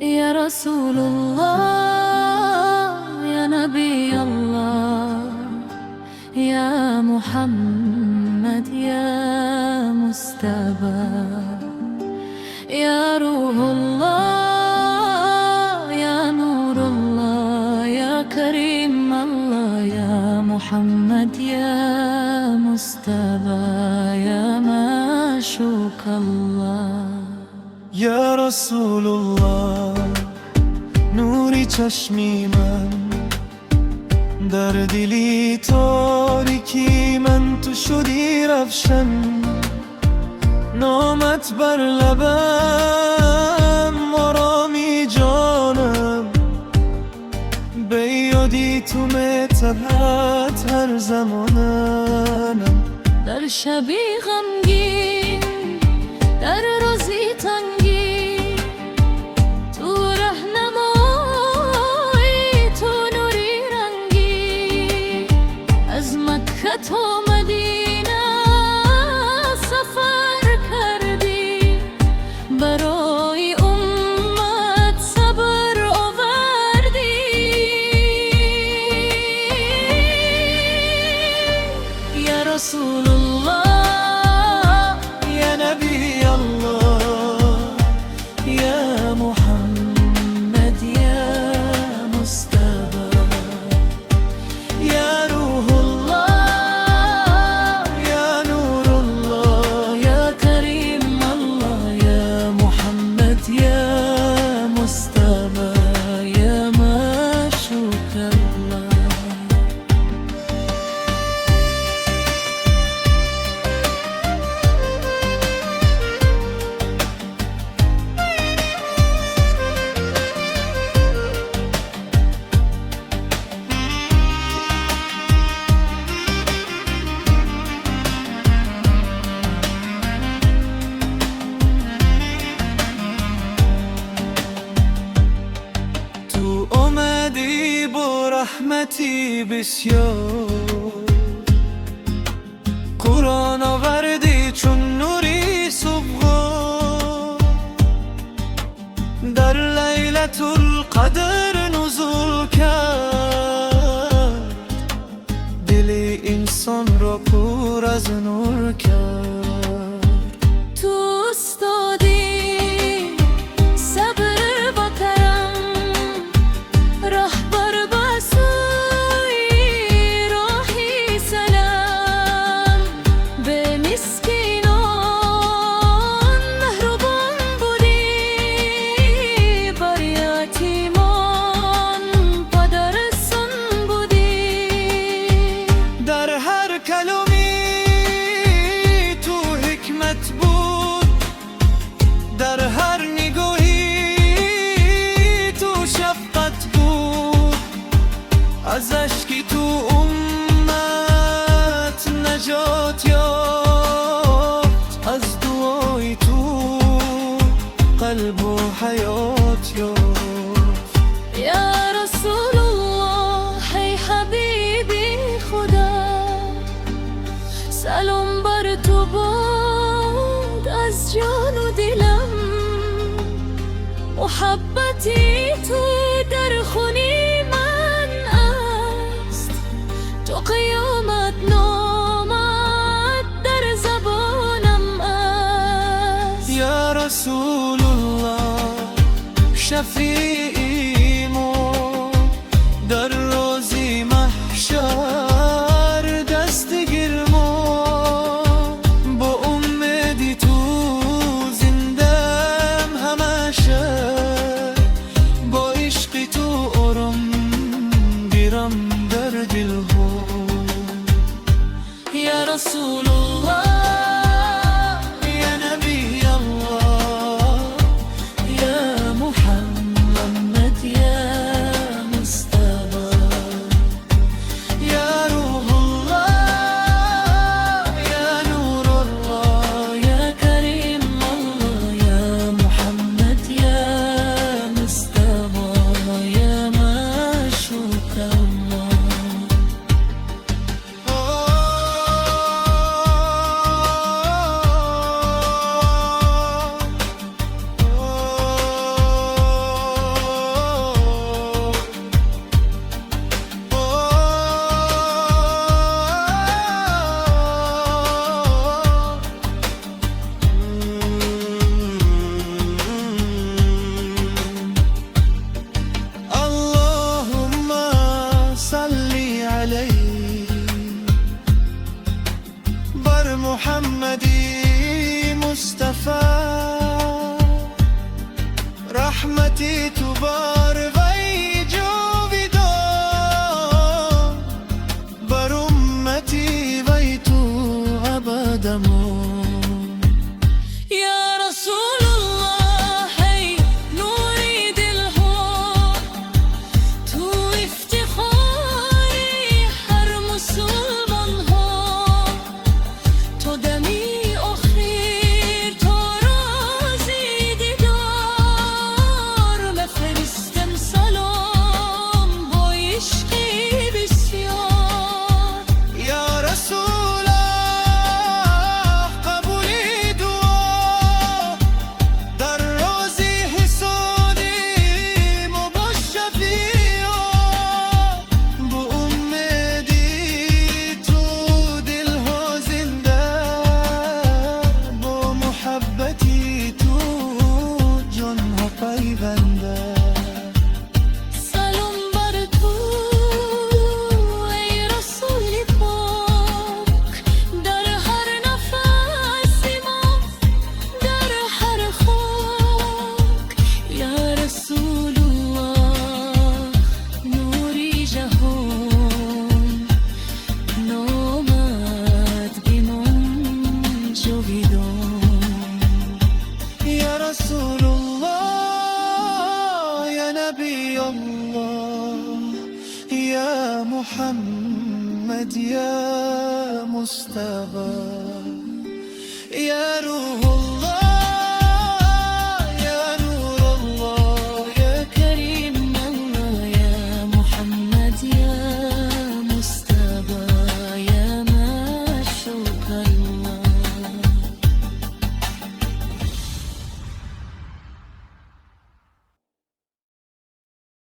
يا رسول الله يا نبي الله يا محمد يا مصطفى يا روح الله يا نور الله يا كريم الله يا محمد يا مصطفى يا معشوق الله. یا رسول الله نوری چشمی من در دلی تاریکی من تو شدی رفشن، نامت بر لبم آرامی جانم، به یادی تو متحت هر زمانم. در شبی غمگین در روزی تنگی تو رهنمایی تو نوری رنگی، از مکه تا مدینه سفر کردی، برای امت صبر آوردی. یا رسول الله یا نبی الله یا محمد یا مصطفى یا روح الله یا نور الله يا كريم الله يا محمد يا مصطفى يا معشوق الله. تو اومدی با رحمتی بسیار، قرآن آوردی چون نوری صبح، در لیلة القدر نزول کرد، دل انسان را پر از نور کرد. تو استادی صبر با کرم، رهبر به سوی راهی سلام، به مسکینان مهربان بودی، بر یتیمان پدرسان بودی. در هر کلمی تو حکمت بود، در هر نگاهی تو شفقت بود، از اشکی تو امت نجات یافت، از دعای تو قلب و حیات یافت. یا رسول الله ای حبیبی خدا، سلام بر تو باد از جان و دلم، محبتی تو در خونی من است، تو قیامت نامت در زبانم است. یا رسول الله شفیعیمو در روزی محشر دست گیرمو، با امیدی تو زندم همشه، با عشقی تو آرام گیرم در دلها. یا رسول الله یا نبی الله یا محمد رحمتي تو بار وی جاویدان بر امتی وی تو ابدمان یا رسول الله ای نوری دلها تو افتخاری هر مسلمان ها تو دمی آخر تو رازی دیدار بفرستم سلام با عشقی بسیار یا رسول الله قبولی دعا در روزی حسادیم و با شفیعا با امیدی تو دلها زنده با محبتی تو جانها پیونده سلام بر تو ای رسول پاک در هر نفس ما در هر خاک یا رسول الله نوری جهان نامت بمان جاویدان یا رسول الله یا نبی الله یا محمد یا مصطفی